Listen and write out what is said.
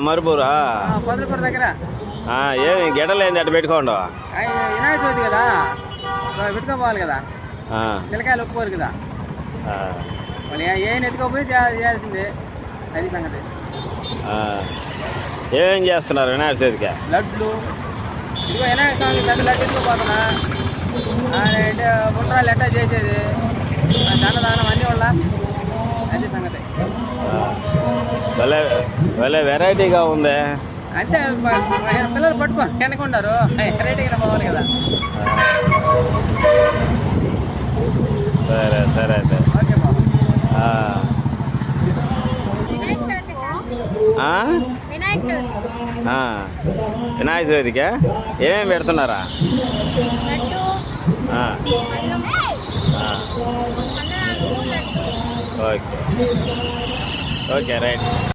మరుపూరు పొదలకూరు దగ్గర. ఏమి గిడలేంది అట్ట పెట్టుకోండు. వినాయక చవితి కదా, పెట్టుకోపోవాలి కదా, పిల్లకాయలు ఒప్పుకోరు కదా, మళ్ళీ ఏం ఎత్తుకోపోయి చేయాల్సిందే. అది సంగతి. ఏం చేస్తున్నారు వినాయక చవితికి? లడ్లు. ఇదిగో వినాయక స్వామి పెద్ద లడ్డు ఎత్తుకోపోతున్నా. అంటే గుండ్రాలు ఎట్టా చేసేది, దానం అన్నీ వాళ్ళ. అది సంగతి. భలే వెరైటీగా ఉంది. అంటే పిల్లలు పట్టుకో వెనకున్నారు, వెరైటీగా పోవాలి కదా. సరే అయితే. ఓకే బాబు. వినాయక చవితికి ఏమేమి పెడుతున్నారా? Okay right.